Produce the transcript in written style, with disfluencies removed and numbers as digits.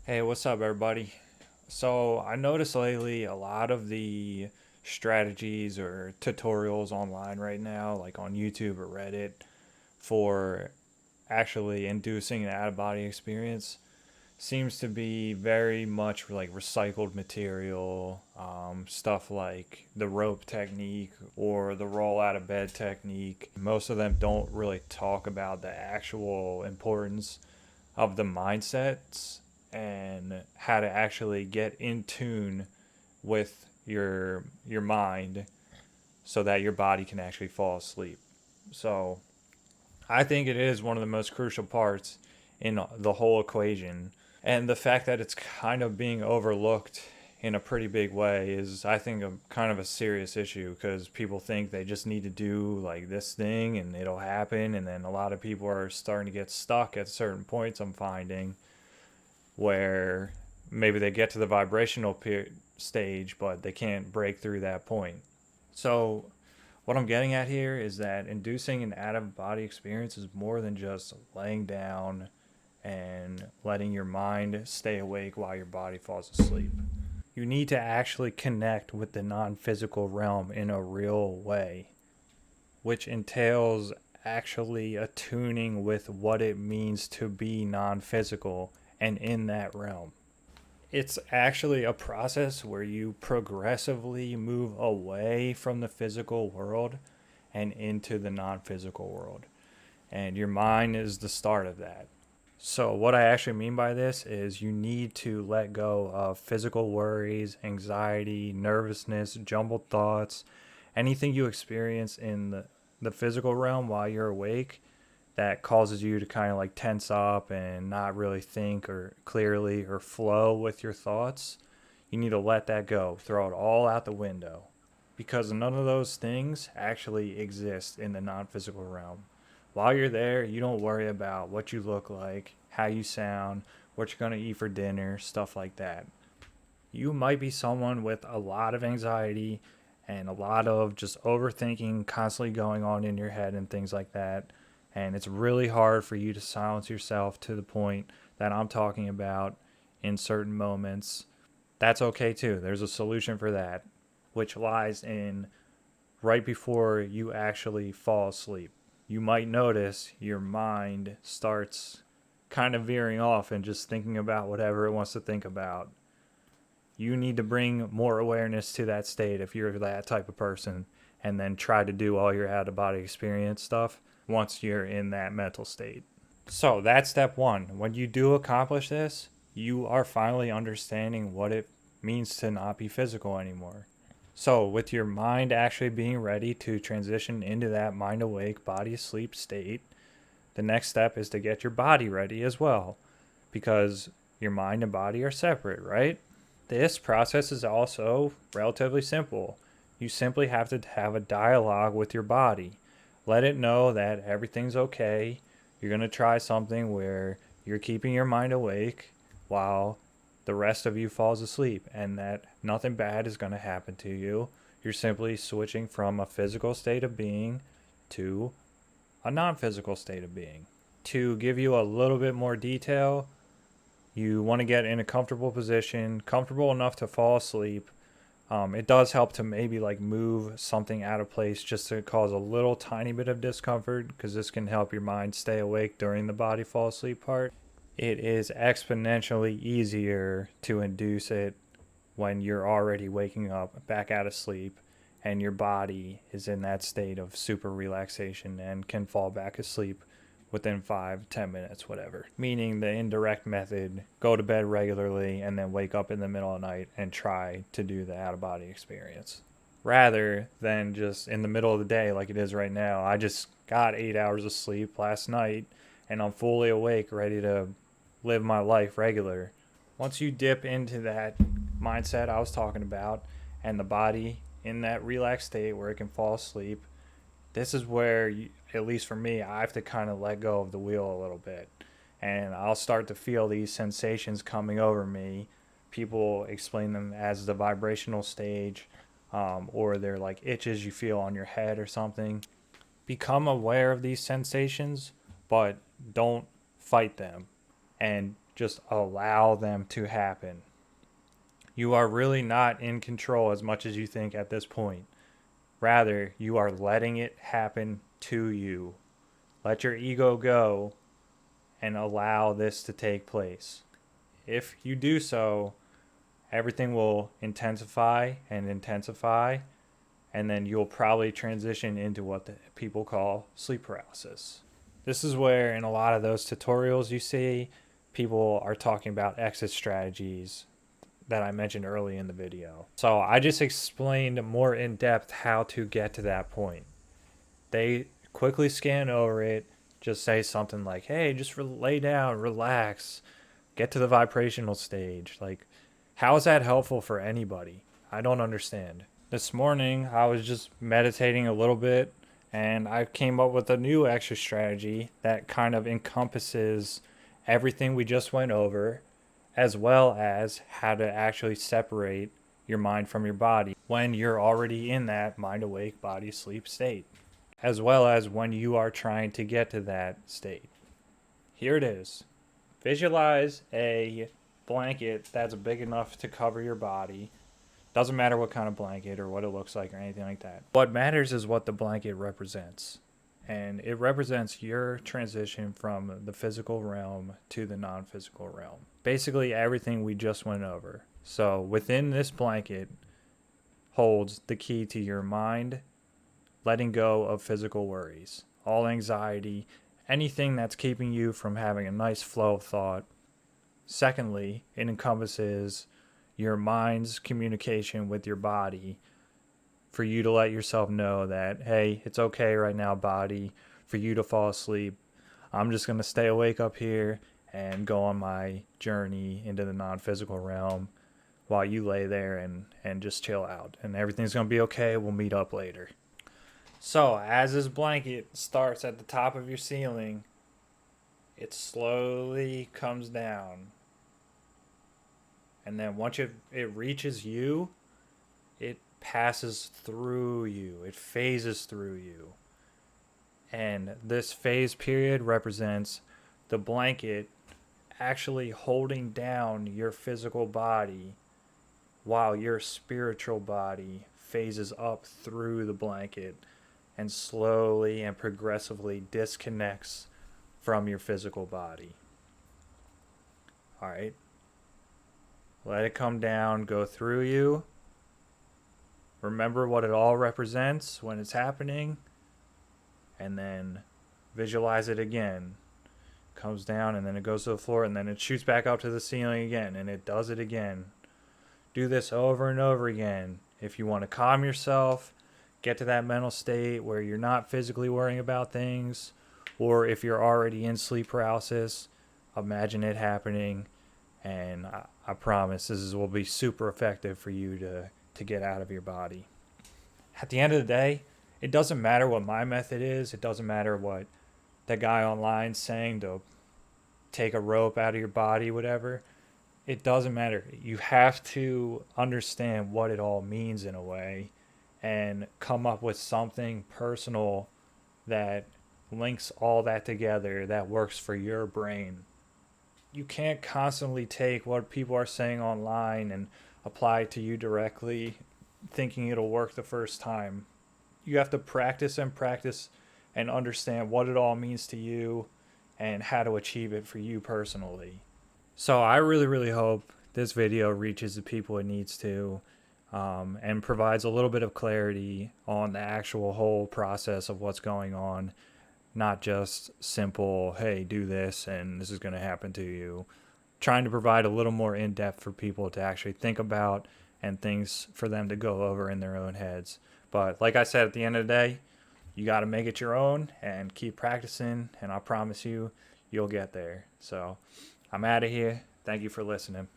Hey, what's up, everybody? So, I noticed lately a lot of the strategies or tutorials online right now, like on YouTube or Reddit, for actually inducing an out of body experience seems to be very much like recycled material, stuff like the rope technique or the roll out of bed technique. Most of them don't really talk about the actual importance of the mindsets and how to actually get in tune with your mind so that your body can actually fall asleep. So, I think it is one of the most crucial parts in the whole equation. And the fact that it's kind of being overlooked in a pretty big way is, I think, a kind of a serious issue because people think they just need to do like this thing and it'll happen. And then a lot of people are starting to get stuck at certain points, I'm finding, where maybe they get to the vibrational stage, but they can't break through that point. So, what I'm getting at here is that inducing an out of body experience is more than just laying down and letting your mind stay awake while your body falls asleep. You need to actually connect with the non physical realm in a real way, which entails actually attuning with what it means to be non physical and in that realm. It's actually a process where you progressively move away from the physical world and into the non physical world. And your mind is the start of that. So, what I actually mean by this is you need to let go of physical worries, anxiety, nervousness, jumbled thoughts, anything you experience in the physical realm while you're awake that causes you to kind of like tense up and not really think or clearly or flow with your thoughts. You need to let that go, throw it all out the window because none of those things actually exist in the non physical realm. While you're there, you don't worry about what you look like, how you sound, what you're going to eat for dinner, stuff like that. You might be someone with a lot of anxiety and a lot of just overthinking constantly going on in your head and things like that. And it's really hard for you to silence yourself to the point that I'm talking about in certain moments. That's okay too. There's a solution for that, which lies in right before you actually fall asleep. You might notice your mind starts kind of veering off and just thinking about whatever it wants to think about. You need to bring more awareness to that state if you're that type of person, and then try to do all your out of body experience stuff once you're in that mental state. So that's step one. When you do accomplish this, you are finally understanding what it means to not be physical anymore. So, with your mind actually being ready to transition into that mind awake, body asleep state, the next step is to get your body ready as well, because your mind and body are separate, right? This process is also relatively simple. You simply have to have a dialogue with your body. Let it know that everything's okay. You're going to try something where you're keeping your mind awake while the rest of you falls asleep and that nothing bad is going to happen to you. You're simply switching from a physical state of being to a non physical state of being. To give you a little bit more detail, you want to get in a comfortable position, comfortable enough to fall asleep. It does help to maybe like move something out of place just to cause a little tiny bit of discomfort because this can help your mind stay awake during the body fall asleep part. It is exponentially easier to induce it when you're already waking up back out of sleep and your body is in that state of super relaxation and can fall back asleep within 5-10 minutes, whatever. Meaning the indirect method, go to bed regularly and then wake up in the middle of the night and try to do the out of body experience. Rather than just in the middle of the day like it is right now. I just got 8 hours of sleep last night and I'm fully awake, ready to live my life regular. Once you dip into that mindset I was talking about and the body in that relaxed state where it can fall asleep, this is where, at least for me, I have to kind of let go of the wheel a little bit. And I'll start to feel these sensations coming over me. People explain them as the vibrational stage, or they're like itches you feel on your head or something. Become aware of these sensations, but don't fight them. And Just allow them to happen. You are really not in control as much as you think at this point. Rather, you are letting it happen to you. Let your ego go and allow this to take place. If you do so, everything will intensify and intensify, and then you'll probably transition into what the people call sleep paralysis. This is where, in a lot of those tutorials you see, people are talking about exit strategies that I mentioned early in the video. So I just explained more in depth how to get to that point. They quickly scan over it, just say something like, hey, just lay down, relax, get to the vibrational stage. Like, how is that helpful for anybody? I don't understand. This morning, I was just meditating a little bit, and I came up with a new extra strategy that kind of encompasses everything we just went over, as well as how to actually separate your mind from your body when you're already in that mind awake, body sleep state, as well as when you are trying to get to that state. Here it is. Visualize a blanket that's big enough to cover your body. Doesn't matter what kind of blanket or what it looks like or anything like that. What matters is what the blanket represents. And it represents your transition from the physical realm to the non-physical realm. Basically everything we just went over. So within this blanket holds the key to your mind, letting go of physical worries, all anxiety, anything that's keeping you from having a nice flow of thought. Secondly, it encompasses your mind's communication with your body for you to let yourself know that, hey, it's okay right now, body, for you to fall asleep. I'm just going to stay awake up here and go on my journey into the non-physical realm while you lay there and just chill out. And everything's going to be okay. We'll meet up later. So as this blanket starts at the top of your ceiling, it slowly comes down. And then once it reaches you, it passes through you. It phases through you. And this phase period represents the blanket actually holding down your physical body while your spiritual body phases up through the blanket and slowly and progressively disconnects from your physical body. All right. Let it come down, go through you. Remember what it all represents when it's happening. And then visualize it again. Comes down and then it goes to the floor and then it shoots back up to the ceiling again and it does it again. Do this over and over again. If you want to calm yourself, get to that mental state where you're not physically worrying about things, or if you're already in sleep paralysis, imagine it happening. And I promise will be super effective for you to get out of your body. At the end of the day, it doesn't matter what my method is. It doesn't matter what that guy online's saying to take a rope out of your body, whatever. It doesn't matter. You have to understand what it all means in a way and come up with something personal that links all that together that works for your brain. You can't constantly take what people are saying online and apply it to you directly, thinking it'll work the first time. You have to practice and understand what it all means to you and how to achieve it for you personally. So I really, really hope this video reaches the people it needs to, and provides a little bit of clarity on the actual whole process of what's going on. Not just simple, hey, do this and this is going to happen to you. Trying to provide a little more in-depth for people to actually think about and things for them to go over in their own heads. But like I said, at the end of the day, you got to make it your own and keep practicing, and I promise you, you'll get there. So I'm out of here. Thank you for listening.